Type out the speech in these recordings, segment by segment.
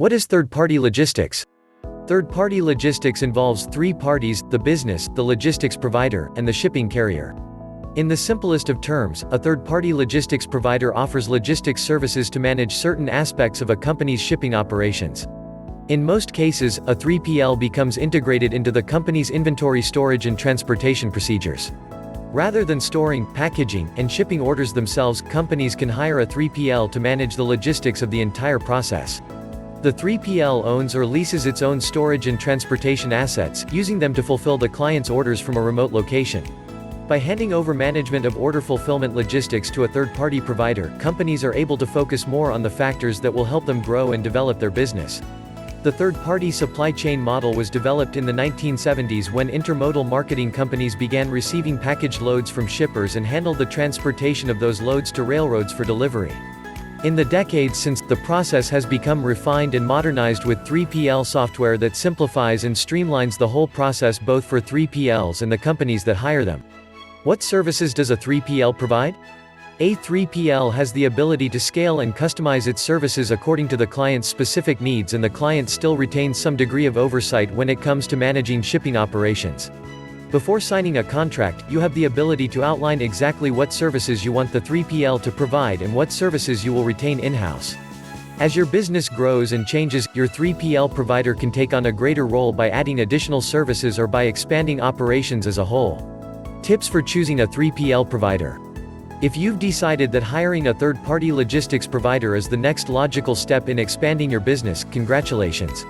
What is third-party logistics? Third-party logistics involves three parties: the business, the logistics provider, and the shipping carrier. In the simplest of terms, a third-party logistics provider offers logistics services to manage certain aspects of a company's shipping operations. In most cases, a 3PL becomes integrated into the company's inventory storage and transportation procedures. Rather than storing, packaging, and shipping orders themselves, companies can hire a 3PL to manage the logistics of the entire process. The 3PL owns or leases its own storage and transportation assets, using them to fulfill the client's orders from a remote location. By handing over management of order fulfillment logistics to a third-party provider, companies are able to focus more on the factors that will help them grow and develop their business. The third-party supply chain model was developed in the 1970s when intermodal marketing companies began receiving packaged loads from shippers and handled the transportation of those loads to railroads for delivery. In the decades since, the process has become refined and modernized with 3PL software that simplifies and streamlines the whole process both for 3PLs and the companies that hire them. What services does a 3PL provide? A 3PL has the ability to scale and customize its services according to the client's specific needs, and the client still retains some degree of oversight when it comes to managing shipping operations. Before signing a contract, you have the ability to outline exactly what services you want the 3PL to provide and what services you will retain in-house. As your business grows and changes, your 3PL provider can take on a greater role by adding additional services or by expanding operations as a whole. Tips for choosing a 3PL provider. If you've decided that hiring a third-party logistics provider is the next logical step in expanding your business, congratulations.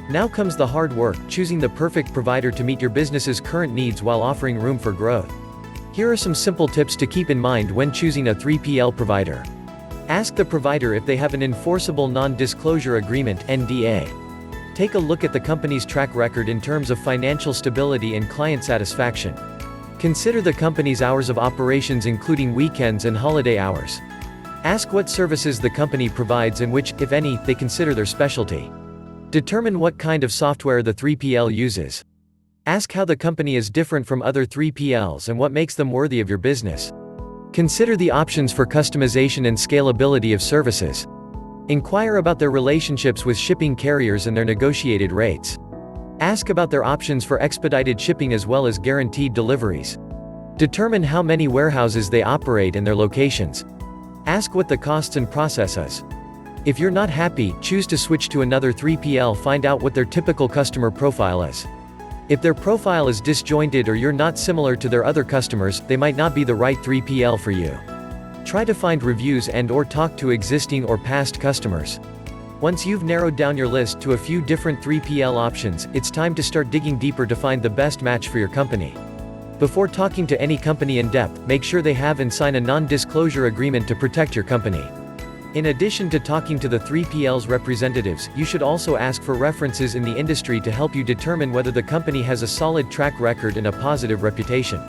Now comes the hard work: choosing the perfect provider to meet your business's current needs while offering room for growth. Here are some simple tips to keep in mind when choosing a 3PL provider. Ask the provider if they have an enforceable non-disclosure agreement (NDA). Take a look at the company's track record in terms of financial stability and client satisfaction. Consider the company's hours of operations, including weekends and holiday hours. Ask what services the company provides and which, if any, they consider their specialty. Determine what kind of software the 3PL uses. Ask how the company is different from other 3PLs and what makes them worthy of your business. Consider the options for customization and scalability of services. Inquire about their relationships with shipping carriers and their negotiated rates. Ask about their options for expedited shipping as well as guaranteed deliveries. Determine how many warehouses they operate and their locations. Ask what the costs and process is. If you're not happy, choose to switch to another 3PL. Find out what their typical customer profile is. If their profile is disjointed or you're not similar to their other customers, they might not be the right 3PL for you. Try to find reviews and/or talk to existing or past customers. Once you've narrowed down your list to a few different 3PL options, it's time to start digging deeper to find the best match for your company. Before talking to any company in depth, make sure they have and sign a non-disclosure agreement to protect your company. In addition to talking to the 3PL's representatives, you should also ask for references in the industry to help you determine whether the company has a solid track record and a positive reputation.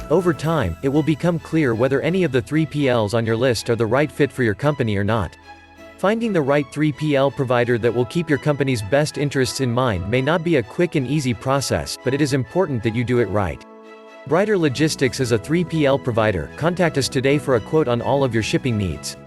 Over time, it will become clear whether any of the 3PLs on your list are the right fit for your company or not. Finding the right 3PL provider that will keep your company's best interests in mind may not be a quick and easy process, but it is important that you do it right. Brighter Logistics is a 3PL provider. Contact us today for a quote on all of your shipping needs.